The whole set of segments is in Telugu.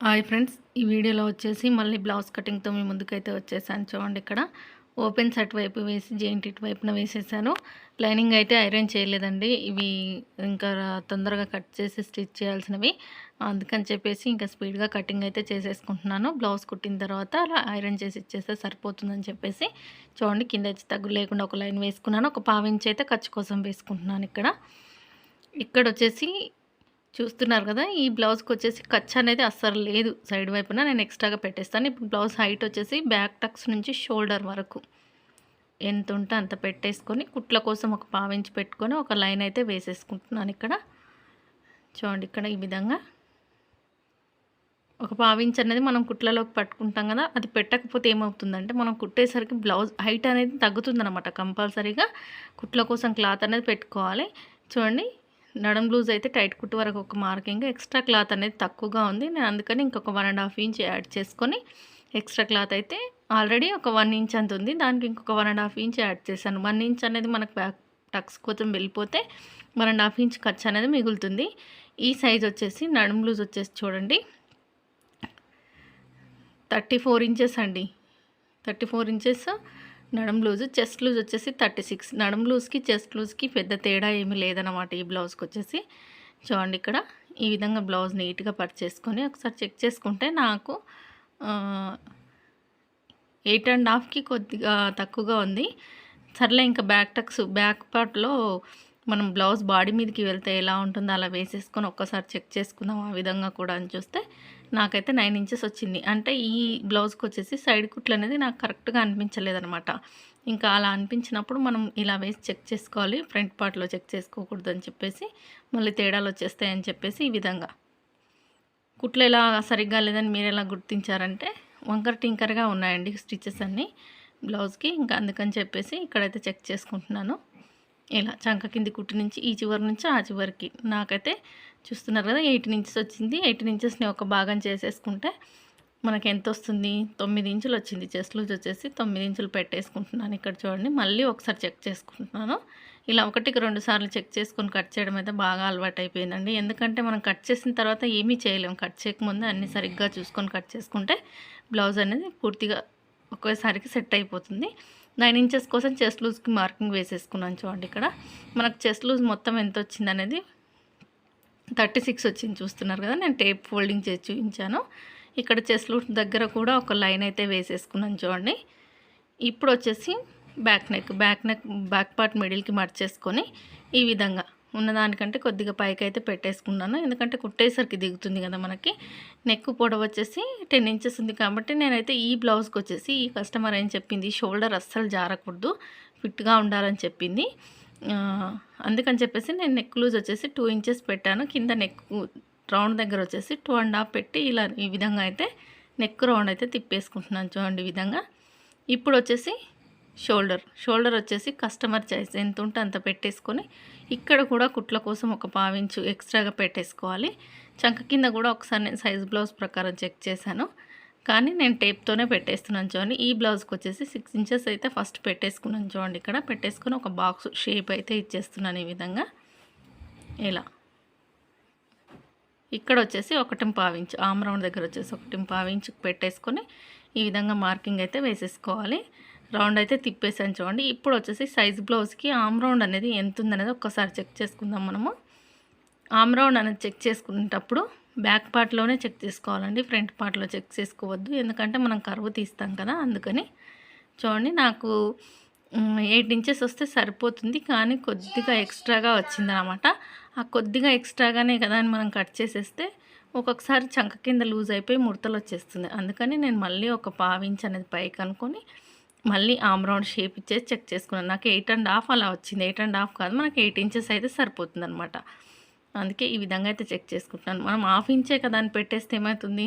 హాయ్ ఫ్రెండ్స్, ఈ వీడియోలో వచ్చేసి మళ్ళీ బ్లౌజ్ కటింగ్తో మీ ముందుకైతే వచ్చేసాను. చూడండి, ఇక్కడ ఓపెన్ సెట్ వైపు వేసి జెయింట్ ఇటు వైపున వేసేసాను. లైనింగ్ అయితే ఐరన్ చేయలేదండి. ఇవి ఇంకా తొందరగా కట్ చేసి స్టిచ్ చేయాల్సినవి, అందుకని చెప్పేసి ఇంకా స్పీడ్గా కటింగ్ అయితే చేసేసుకుంటున్నాను. బ్లౌజ్ కుట్టిన తర్వాత అలా ఐరన్ చేసి ఇచ్చేస్తే సరిపోతుందని చెప్పేసి చూడండి, కింద వచ్చి తగ్గు లేకుండా ఒక లైన్ వేసుకున్నాను. ఒక పావించి అయితే ఖర్చు కోసం వేసుకుంటున్నాను. ఇక్కడ వచ్చేసి చూస్తున్నారు కదా, ఈ బ్లౌజ్కి వచ్చేసి ఖర్చు అనేది అస్సలు లేదు. సైడ్ వైపున నేను ఎక్స్ట్రాగా పెట్టేస్తాను. ఇప్పుడు బ్లౌజ్ హైట్ వచ్చేసి బ్యాక్ టక్స్ నుంచి షోల్డర్ వరకు ఎంత ఉంటే అంత పెట్టేసుకొని కుట్ల కోసం ఒక పావించి పెట్టుకొని ఒక లైన్ అయితే వేసేసుకుంటున్నాను. చూడండి, ఇక్కడ ఈ విధంగా ఒక పావించి అనేది మనం కుట్లలోకి పట్టుకుంటాం కదా, అది పెట్టకపోతే ఏమవుతుందంటే మనం కుట్టేసరికి బ్లౌజ్ హైట్ అనేది తగ్గుతుందన్నమాట. కంపల్సరీగా కుట్ల కోసం క్లాత్ అనేది పెట్టుకోవాలి. చూడండి, నడుం లూజ్ అయితే టైట్ కుట్టు వరకు ఒక మార్కింగ్, ఎక్స్ట్రా క్లాత్ అనేది తక్కువగా ఉంది. నేను అందుకని ఇంకొక 1.5 ఇంచ్ యాడ్ చేసుకొని, ఎక్స్ట్రా క్లాత్ అయితే ఆల్రెడీ ఒక 1 ఇంచ్ అంత ఉంది, దానికి ఇంకొక 1.5 ఇంచ్ యాడ్ చేశాను. 1 ఇంచ్ అనేది మనకు బ్యాక్ టక్స్ కోసం వెళ్ళిపోతే 1.5 ఇంచ్ ఖర్చు అనేది మిగులుతుంది. ఈ సైజ్ వచ్చేసి నడుం లూజ్ వచ్చేసి చూడండి 34 ఇంచెస్ అండి. 34 ఇంచెస్ నడుం లూజు. చెస్ట్ లూజ్ వచ్చేసి 36. నడుం లూజ్కి చెస్ట్ లూజ్కి పెద్ద తేడా ఏమీ లేదన్నమాట. ఈ బ్లౌజ్కి వచ్చేసి చూడండి, ఇక్కడ ఈ విధంగా బ్లౌజ్ నీట్గా పట్ చేసుకొని ఒకసారి చెక్ చేసుకుంటే నాకు 8.5కి కొద్దిగా తక్కువగా ఉంది. సర్లే, ఇంకా బ్యాక్ పార్ట్లో మనం బ్లౌజ్ బాడీ మీదకి వెళ్తే ఎలా ఉంటుందో అలా వేసేసుకొని ఒక్కసారి చెక్ చేసుకుందాం. ఆ విధంగా కూడా అని చూస్తే నాకైతే 9 ఇంచెస్ వచ్చింది. అంటే ఈ బ్లౌజ్కి వచ్చేసి సైడ్ కుట్లు అనేది నాకు కరెక్ట్గా అనిపించలేదనమాట. ఇంకా అలా అనిపించినప్పుడు మనం ఇలా వేసి చెక్ చేసుకోవాలి. ఫ్రంట్ పార్ట్లో చెక్ చేసుకోకూడదు అని చెప్పేసి, మళ్ళీ తేడాలు వచ్చేస్తాయని చెప్పేసి ఈ విధంగా కుట్లు ఎలా సరిగ్గా లేదని మీరు ఎలా గుర్తించారంటే, వంకర టింకర్గా ఉన్నాయండి స్టిచెస్ అన్నీ బ్లౌజ్కి. ఇంకా అందుకని చెప్పేసి ఇక్కడైతే చెక్ చేసుకుంటున్నాను. ఇలా చంక కింది కుట్టు నుంచి ఈ చివరి నుంచి ఆ చివరికి నాకైతే చూస్తున్నారు కదా 18 ఇంచెస్ వచ్చింది. 18 ఇంచెస్ని ఒక భాగం చేసేసుకుంటే మనకి ఎంత వస్తుంది, 9 ఇంచులు వచ్చింది. చెస్ట్ లూజ్ వచ్చేసి 9 ఇంచులు పెట్టేసుకుంటున్నాను. ఇక్కడ చూడండి, మళ్ళీ ఒకసారి చెక్ చేసుకుంటున్నాను. ఇలా 1కి 2 సార్లు చెక్ చేసుకొని కట్ చేయడం అయితే బాగా అలవాటు అయిపోయిందండి. ఎందుకంటే మనం కట్ చేసిన తర్వాత ఏమీ చేయలేము. కట్ చేయకముందే అన్నీ సరిగ్గా చూసుకొని కట్ చేసుకుంటే బ్లౌజ్ అనేది పూర్తిగా ఒకేసారికి సెట్ అయిపోతుంది. 9 ఇంచెస్ కోసం చెస్ట్ లూజ్కి మార్కింగ్ వేసేసుకున్నాను. చూడండి, ఇక్కడ మనకు చెస్ట్ లూజ్ మొత్తం ఎంత వచ్చింది అనేది 36 వచ్చింది. చూస్తున్నారు కదా, నేను టేప్ ఫోల్డింగ్ చేసి చూపించాను. ఇక్కడ చెస్ట్ లూజ్ దగ్గర కూడా ఒక లైన్ అయితే వేసేసుకున్నాను. చూడండి, ఇప్పుడు వచ్చేసి బ్యాక్ పార్ట్ మిడిల్కి మర్చేసుకొని ఈ విధంగా ఉన్నదానికంటే కొద్దిగా పైకి అయితే పెట్టేసుకున్నాను. ఎందుకంటే కుట్టేసరికి దిగుతుంది కదా మనకి. నెక్ పొడవు వచ్చేసి 10 ఇంచెస్ ఉంది కాబట్టి నేనైతే ఈ బ్లౌజ్కి వచ్చేసి ఈ కస్టమర్ ఏం చెప్పింది, షోల్డర్ అస్సలు జారకూడదు, ఫిట్గా ఉండాలని చెప్పింది. అందుకని చెప్పేసి నేను నెక్ లూజ్ వచ్చేసి 2 ఇంచెస్ పెట్టాను. కింద నెక్ రౌండ్ దగ్గర వచ్చేసి 2.5 పెట్టి ఇలా ఈ విధంగా అయితే నెక్ రౌండ్ అయితే తిప్పేసుకుంటున్నాను. చూడండి, ఈ విధంగా. ఇప్పుడు వచ్చేసి షోల్డర్ వచ్చేసి కస్టమర్ చాయిస్ ఎంత ఉంటే అంత పెట్టేసుకొని ఇక్కడ కూడా కుట్ల కోసం ఒక 1/4 ఇంచు ఎక్స్ట్రాగా పెట్టేసుకోవాలి. చంక కింద కూడా ఒకసారి నేను సైజ్ బ్లౌజ్ ప్రకారం చెక్ చేశాను, కానీ నేను టేప్తోనే పెట్టేస్తున్నాను. చూడండి, ఈ బ్లౌజ్కి వచ్చేసి 6 ఇంచెస్ అయితే ఫస్ట్ పెట్టేసుకున్నాను. చూడండి, ఇక్కడ పెట్టేసుకొని ఒక బాక్స్ షేప్ అయితే ఇచ్చేస్తున్నాను. ఈ విధంగా ఇలా ఇక్కడ వచ్చేసి 1.5 ఇంచు ఆమ్ రౌండ్ దగ్గర వచ్చేసి 1.5 ఇంచుకి పెట్టేసుకొని ఈ విధంగా మార్కింగ్ అయితే వేసేసుకోవాలి. రౌండ్ అయితే తిప్పేసాను. చూడండి, ఇప్పుడు వచ్చేసి సైజ్ బ్లౌజ్కి ఆమ్ రౌండ్ అనేది ఎంత ఉందనేది ఒక్కసారి చెక్ చేసుకుందాం. మనము ఆమ్ రౌండ్ అనేది చెక్ చేసుకునేటప్పుడు బ్యాక్ పార్ట్లోనే చెక్ చేసుకోవాలండి, ఫ్రంట్ పార్ట్లో చెక్ చేసుకోవద్దు. ఎందుకంటే మనం కర్వ్ తీస్తాం కదా, అందుకని. చూడండి, నాకు 8 ఇంచెస్ వస్తే సరిపోతుంది, కానీ కొద్దిగా ఎక్స్ట్రాగా వచ్చిందనమాట. ఆ కొద్దిగా ఎక్స్ట్రాగానే కదా అని మనం కట్ చేసేస్తే ఒక్కొక్కసారి చంక కింద లూజ్ అయిపోయి ముడతలు వచ్చేస్తుంది. అందుకని నేను మళ్ళీ ఒక 1/4 ఇంచ్ అనేది పైకి అనుకొని మళ్ళీ ఆమ్ రౌండ్ షేప్ ఇచ్చేసి చెక్ చేసుకున్నాను. నాకు 8.5 అలా వచ్చింది. 8.5 కాదు, మనకి 8 ఇంచెస్ అయితే సరిపోతుంది అనమాట. అందుకే ఈ విధంగా అయితే చెక్ చేసుకుంటున్నాను. మనం 1/2 ఇంచే కదా అని పెట్టేస్తే ఏమవుతుంది,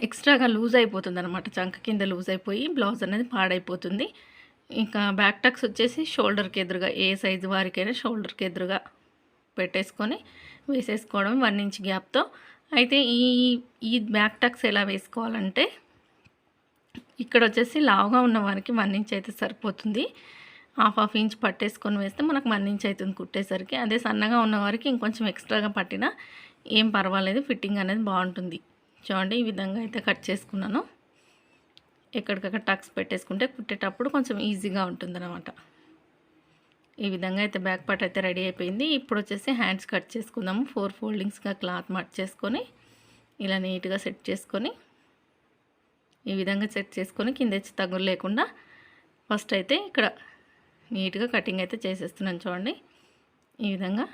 ఎక్స్ట్రాగా లూజ్ అయిపోతుంది అనమాట. చంక కింద లూజ్ అయిపోయి బ్లౌజ్ అనేది పాడైపోతుంది. ఇంకా బ్యాక్ టక్స్ వచ్చేసి షోల్డర్కి ఎదురుగా, ఏ సైజు వారికైనా షోల్డర్కి ఎదురుగా పెట్టేసుకొని వేసేసుకోవడం 1 ఇంచ్ గ్యాప్తో. అయితే ఈ బ్యాక్ టక్స్ ఎలా వేసుకోవాలంటే, ఇక్కడ వచ్చేసి లావుగా ఉన్న వారికి 1 ఇంచ్ అయితే సరిపోతుంది. హాఫ్ ఇంచ్ పట్టేసుకొని వేస్తే మనకు 1 ఇంచ్ అవుతుంది కుట్టేసరికి. అదే సన్నగా ఉన్నవారికి ఇంకొంచెం ఎక్స్ట్రాగా పట్టినా ఏం పర్వాలేదు, ఫిట్టింగ్ అనేది బాగుంటుంది. చూడండి ఈ విధంగా అయితే కట్ చేసుకున్నాను. ఎక్కడికక్కడ టక్స్ పెట్టేసుకుంటే కుట్టేటప్పుడు కొంచెం ఈజీగా ఉంటుందన్నమాట. ఈ విధంగా అయితే బ్యాక్ పార్ట్ అయితే రెడీ అయిపోయింది. ఇప్పుడు వచ్చేసి హ్యాండ్స్ కట్ చేసుకుందాము. 4 ఫోల్డింగ్స్గా క్లాత్ మట్ చేసుకొని ఇలా నీట్గా సెట్ చేసుకొని ఈ విధంగా సెట్ చేసుకొని కింద హెచ్చు తగ్గులు లేకుండా ఫస్ట్ అయితే ఇక్కడ నీట్గా కటింగ్ అయితే చేసేస్తున్నాను. చూడండి ఈ విధంగా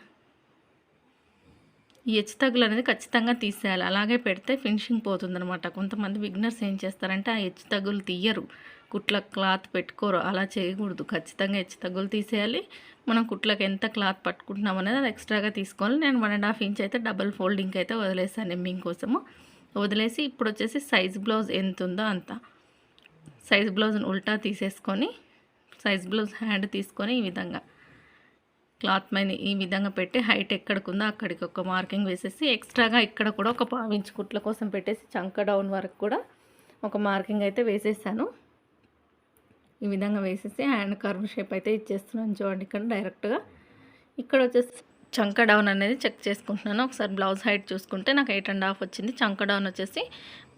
ఈ హెచ్చు తగ్గులు అనేది ఖచ్చితంగా తీసేయాలి. అలాగే పెడితే ఫినిషింగ్ పోతుందనమాట. కొంతమంది బిగినర్స్ ఏం చేస్తారంటే ఆ హెచ్చు తగ్గులు తీయరు, కుట్ల క్లాత్ పెట్టుకోరు. అలా చేయకూడదు. ఖచ్చితంగా హెచ్చు తగ్గులు తీసేయాలి. మనం కుట్లకు ఎంత క్లాత్ పట్టుకుంటున్నాం అనేది అది ఎక్స్ట్రాగా తీసుకోవాలి. నేను 1.5 ఇంచ్ అయితే డబల్ ఫోల్డింగ్ అయితే వదిలేసాను ఎమ్మింగ్ కోసము. వదిలేసి ఇప్పుడు వచ్చేసి సైజ్ బ్లౌజ్ ఎంత ఉందో అంత సైజ్ బ్లౌజ్ని ఉల్టా తీసేసుకొని సైజ్ బ్లౌజ్ హ్యాండ్ తీసుకొని ఈ విధంగా క్లాత్ మీద ఈ విధంగా పెట్టి హైట్ ఎక్కడికి ఉందో అక్కడికి ఒక మార్కింగ్ వేసేసి ఎక్స్ట్రాగా ఇక్కడ కూడా ఒక 1/4 ఇంచ్ కుట్ల కోసం పెట్టేసి చంక డౌన్ వరకు కూడా ఒక మార్కింగ్ అయితే వేసేసాను. ఈ విధంగా వేసేసి హ్యాండ్ కర్వ్ షేప్ అయితే ఇచ్చేస్తున్నాను. చూడండి ఇక్కడ డైరెక్ట్గా ఇక్కడ వచ్చేసి చంక డౌన్ అనేది చెక్ చేసుకుంటున్నాను. ఒకసారి బ్లౌజ్ హైట్ చూసుకుంటే నాకు 8.5 వచ్చింది. చంక డౌన్ వచ్చేసి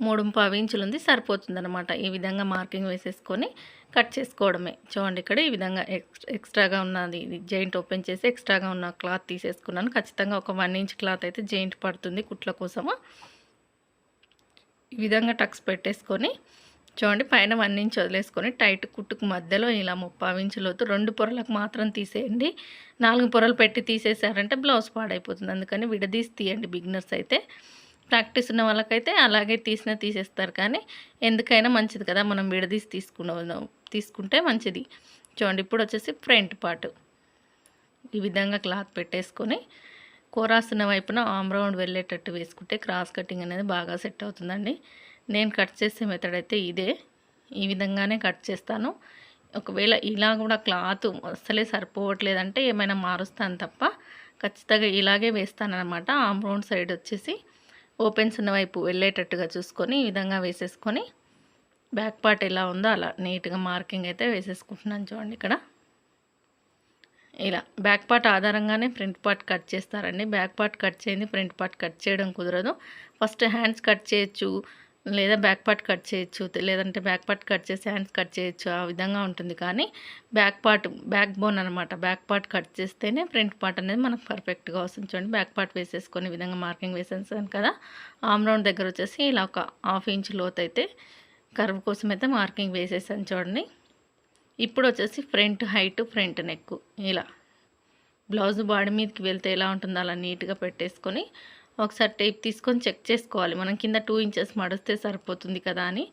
3.5 ఇంచులు ఉంది, సరిపోతుంది అనమాట. ఈ విధంగా మార్కింగ్ వేసేసుకొని కట్ చేసుకోవడమే. చూడండి ఇక్కడ ఈ విధంగా ఎక్స్ట్రాగా ఉన్నది జాయింట్ ఓపెన్ చేసి ఎక్స్ట్రాగా ఉన్న క్లాత్ తీసేసుకున్నాను. ఖచ్చితంగా ఒక 1 ఇంచ్ క్లాత్ అయితే జాయింట్ పడుతుంది కుట్ల కోసము. ఈ విధంగా టక్స్ పెట్టేసుకొని చూడండి పైన 1 ఇంచ్ వదిలేసుకొని టైట్ కుట్టుకు మధ్యలో ఇలా 3/5 ఇంచు లోతు 2 పొరలకు మాత్రం తీసేయండి. 4 పొరలు పెట్టి తీసేసారంటే బ్లౌజ్ పాడైపోతుంది. అందుకని విడదీసి తీయండి. బిగినర్స్ అయితే ప్రాక్టీస్ ఉన్న వాళ్ళకైతే అలాగే తీసేస్తారు. కానీ ఎందుకైనా మంచిది కదా, మనం విడదీసి తీసుకుంటే మంచిది. చూడండి ఇప్పుడు వచ్చేసి ఫ్రంట్ పార్ట్ ఈ విధంగా క్లాత్ పెట్టేసుకొని కోరాస్తున్న వైపున ఆమ్ రౌండ్ వెళ్ళేటట్టు వేసుకుంటే క్రాస్ కటింగ్ అనేది బాగా సెట్ అవుతుందండి. నేను కట్ చేసే మెథడ్ అయితే ఇదే. ఈ విధంగానే కట్ చేస్తాను. ఒకవేళ ఇలా కూడా క్లాత్ అసలే సరిపోవట్లేదంటే ఏమైనా మారుస్తాను తప్ప ఖచ్చితంగా ఇలాగే వేస్తానన్నమాట. ఆమ్ రౌండ్ సైడ్ వచ్చేసి ఓపెన్స్ ఉన్న వైపు వెళ్ళేటట్టుగా చూసుకొని ఈ విధంగా వేసేసుకొని బ్యాక్ పార్ట్ ఎలా ఉందో అలా నీట్గా మార్కింగ్ అయితే వేసేసుకుంటున్నాను. చూడండి ఇక్కడ ఇలా బ్యాక్ పార్ట్ ఆధారంగానే ఫ్రంట్ పార్ట్ కట్ చేస్తారండి. బ్యాక్ పార్ట్ కట్ చేయండి, ఫ్రంట్ పార్ట్ కట్ చేయడం కుదరదు. ఫస్ట్ హ్యాండ్స్ కట్ చేయొచ్చు, లేదా బ్యాక్ పార్ట్ కట్ చేయొచ్చు, లేదంటే బ్యాక్ పార్ట్ కట్ చేసి హ్యాండ్స్ కట్ చేయొచ్చు. ఆ విధంగా ఉంటుంది. కానీ బ్యాక్ బోన్ అనమాట. బ్యాక్ పార్ట్ కట్ చేస్తేనే ఫ్రంట్ పార్ట్ అనేది మనకు పర్ఫెక్ట్గా వస్తుంది. చూడండి బ్యాక్ పార్ట్ వేసేసుకొని ఈ విధంగా మార్కింగ్ వేసేసాను కదా. ఆమ్ రౌండ్ దగ్గర వచ్చేసి ఇలా ఒక 1/2 ఇంచ్ లోతు అయితే కర్వ్ కోసం అయితే మార్కింగ్ వేసేసాను. చూడండి ఇప్పుడు వచ్చేసి ఫ్రంట్ హైట్, ఫ్రంట్ నెక్ ఇలా బ్లౌజ్ బాడీ మీదకి వెళ్తే ఎలా ఉంటుందో అలా నీట్గా పెట్టేసుకొని ఒకసారి టేప్ తీసుకొని చెక్ చేసుకోవాలి. మనం కింద 2 ఇంచెస్ మడిస్తే సరిపోతుంది కదా అని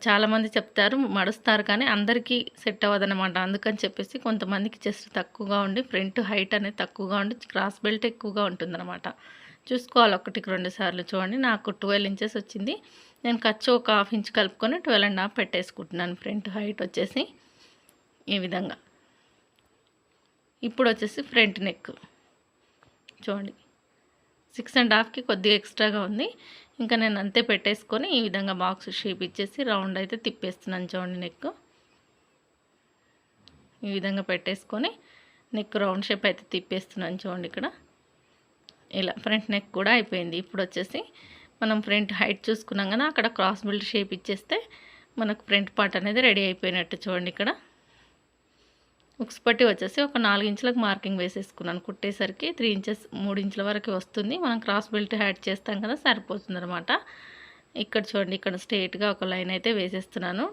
చాలామంది చెప్తారు, మడుస్తారు. కానీ అందరికీ సెట్ అవ్వదన్నమాట. అందుకని చెప్పేసి కొంతమందికి చెస్ట్ తక్కువగా ఉండి ఫ్రంట్ హైట్ అనేది తక్కువగా ఉండి క్రాస్ బెల్ట్ ఎక్కువగా ఉంటుందన్నమాట. చూసుకోవాలి 1కి 2 సార్లు. చూడండి నాకు 12 ఇంచెస్ వచ్చింది. నేను ఖర్చు ఒక 1/2 ఇంచ్ కలుపుకొని 12.5 పెట్టేసుకుంటున్నాను. ఫ్రంట్ హైట్ వచ్చేసి ఈ విధంగా. ఇప్పుడు వచ్చేసి ఫ్రంట్ నెక్ చూడండి 6.5కి కొద్దిగా ఎక్స్ట్రాగా ఉంది. ఇంకా నేను అంతే పెట్టేసుకొని ఈ విధంగా బాక్స్ షేప్ ఇచ్చేసి రౌండ్ అయితే తిప్పేస్తున్నాను. చూడండి నెక్ ఈ విధంగా పెట్టేసుకొని నెక్ రౌండ్ షేప్ అయితే తిప్పేస్తున్నాను. చూడండి ఇక్కడ ఇలా ఫ్రంట్ నెక్ కూడా అయిపోయింది. ఇప్పుడు వచ్చేసి మనం ఫ్రంట్ హైట్ చూసుకున్నాం కదా, అక్కడ క్రాస్ బెల్ట్ షేప్ ఇచ్చేస్తే మనకు ఫ్రంట్ పార్ట్ అనేది రెడీ అయిపోయినట్టు. చూడండి ఇక్కడ ఉక్స్ పట్టి వచ్చేసి ఒక 4 ఇంచులకు మార్కింగ్ వేసేసుకున్నాను. కుట్టేసరికి 3 ఇంచుల వరకు వస్తుంది. మనం క్రాస్ బెల్ట్ యాడ్ చేస్తాం కదా, సరిపోతుంది అనమాట. ఇక్కడ చూడండి ఇక్కడ స్ట్రైట్గా ఒక లైన్ అయితే వేసేస్తున్నాను.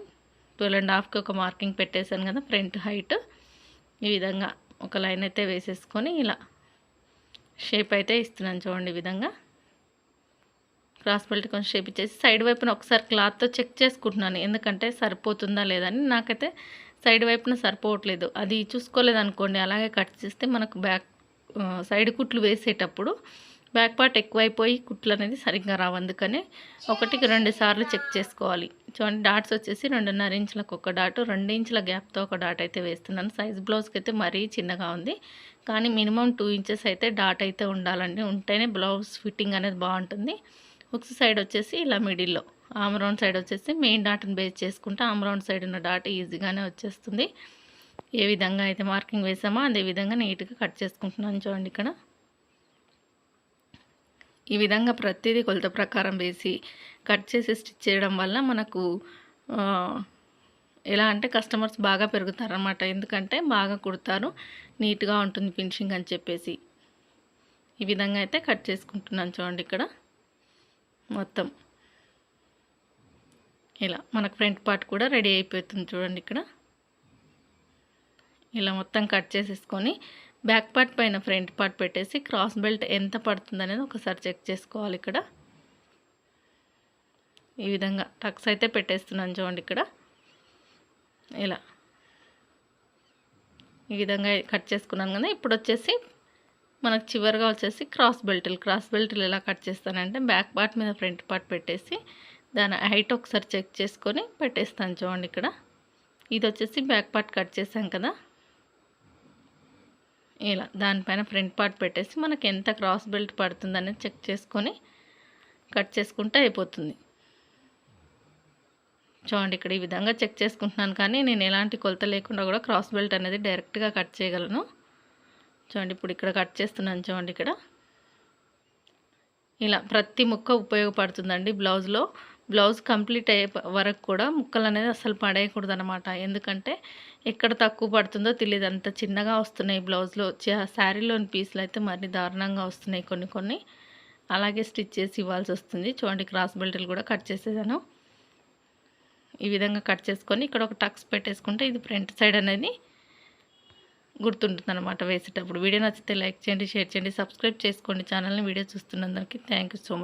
12.5కి ఒక మార్కింగ్ పెట్టేశాను కదా ఫ్రంట్ హైట్. ఈ విధంగా ఒక లైన్ అయితే వేసేసుకొని ఇలా షేప్ అయితే ఇస్తున్నాను. చూడండి ఈ విధంగా క్రాస్ బెల్ట్ కొంచెం షేప్ ఇచ్చేసి సైడ్ వైపున ఒకసారి క్లాత్తో చెక్ చేసుకుంటున్నాను. ఎందుకంటే సరిపోతుందా లేదని. నాకైతే సైడ్ వైపున సరిపోవట్లేదు. అది చూసుకోలేదు అనుకోండి, అలాగే కట్ చేస్తే మనకు సైడ్ కుట్లు వేసేటప్పుడు బ్యాక్ పార్ట్ ఎక్కువైపోయి కుట్లు అనేది సరిగ్గా రావు. అందుకని 1కి 2 సార్లు చెక్ చేసుకోవాలి. చూడండి డాట్స్ వచ్చేసి 2.5 ఇంచులకు ఒక డాట్, 2 ఇంచుల గ్యాప్తో ఒక డాట్ అయితే వేస్తున్నాను. సైజ్ బ్లౌజ్కి అయితే మరీ చిన్నగా ఉంది. కానీ మినిమం 2 ఇంచెస్ అయితే డాట్ అయితే ఉండాలండి. ఉంటేనే బ్లౌజ్ ఫిట్టింగ్ అనేది బాగుంటుంది. హుక్స్ సైడ్ వచ్చేసి ఇలా మిడిల్లో, ఆమ్ రౌండ్ సైడ్ వచ్చేసి మెయిన్ డాట్ని బేస్ చేసుకుంటే ఆమ్ రౌండ్ సైడ్ ఉన్న డాట్ ఈజీగానే వచ్చేస్తుంది. ఏ విధంగా అయితే మార్కింగ్ వేసామో అదే విధంగా నీట్గా కట్ చేసుకుంటున్నాను. చూడండి ఇక్కడ ఈ విధంగా ప్రతిదీ కొలత ప్రకారం వేసి కట్ చేసి స్టిచ్ చేయడం వల్ల మనకు ఎలా అంటే కస్టమర్స్ బాగా పెరుగుతారనమాట. ఎందుకంటే బాగా కుడతారు, నీట్గా ఉంటుంది ఫినిషింగ్ అని చెప్పేసి. ఈ విధంగా అయితే కట్ చేసుకుంటున్నాను చూడండి. ఇక్కడ మొత్తం ఇలా మనకు ఫ్రంట్ పార్ట్ కూడా రెడీ అయిపోతుంది చూడండి. ఇక్కడ ఇలా మొత్తం కట్ చేసేసుకొని బ్యాక్ పార్ట్ పైన ఫ్రంట్ పార్ట్ పెట్టేసి క్రాస్ బెల్ట్ ఎంత పడుతుంది అనేది ఒకసారి చెక్ చేసుకోవాలి. ఇక్కడ ఈ విధంగా టక్స్ అయితే పెట్టేస్తున్నాను చూడండి. ఇక్కడ ఇలా ఈ విధంగా కట్ చేసుకున్నాను కదా. ఇప్పుడు వచ్చేసి మనకు చివరిగా వచ్చేసి క్రాస్ బెల్ట్లు ఎలా కట్ చేస్తానంటే బ్యాక్ పార్ట్ మీద ఫ్రంట్ పార్ట్ పెట్టేసి దాని హైట్ ఒకసారి చెక్ చేసుకొని పెట్టేస్తాను చూడండి. ఇక్కడ ఇది వచ్చేసి బ్యాక్ పార్ట్ కట్ చేసాం కదా, ఇలా దానిపైన ఫ్రంట్ పార్ట్ పెట్టేసి మనకి ఎంత క్రాస్ బెల్ట్ పడుతుంది అనేది చెక్ చేసుకొని కట్ చేసుకుంటే అయిపోతుంది. చూడండి ఇక్కడ ఈ విధంగా చెక్ చేసుకుంటున్నాను, కానీ నేను ఎలాంటి కొలత లేకుండా కూడా క్రాస్ బెల్ట్ అనేది డైరెక్ట్గా కట్ చేయగలను. చూడండి ఇప్పుడు ఇక్కడ కట్ చేస్తున్నాను చూడండి. ఇక్కడ ఇలా ప్రతి ముక్క ఉపయోగపడుతుందండి బ్లౌజ్లో. బ్లౌజ్ కంప్లీట్ అయ్యే వరకు కూడా ముక్కలు అనేది అసలు పడేయకూడదు అనమాట. ఎందుకంటే ఎక్కడ తక్కువ పడుతుందో తెలియదు, అంత చిన్నగా వస్తున్నాయి బ్లౌజ్లో. శారీలోని పీసులు అయితే మరి దారుణంగా వస్తున్నాయి కొన్ని. అలాగే స్టిచ్ చేసి ఇవ్వాల్సి వస్తుంది. చూడండి క్రాస్ బెల్ట్లు కూడా కట్ చేసేసాను. ఈ విధంగా కట్ చేసుకొని ఇక్కడ ఒక టక్స్ పెట్టేసుకుంటే ఇది ఫ్రంట్ సైడ్ అనేది గుర్తుంటుంది అనమాట వేసేటప్పుడు. వీడియో నచ్చితే లైక్ చేయండి, షేర్ చేయండి, సబ్స్క్రైబ్ చేసుకోండి ఛానల్ని. వీడియో చూస్తున్నందరికీ థ్యాంక్ యూ సో మచ్.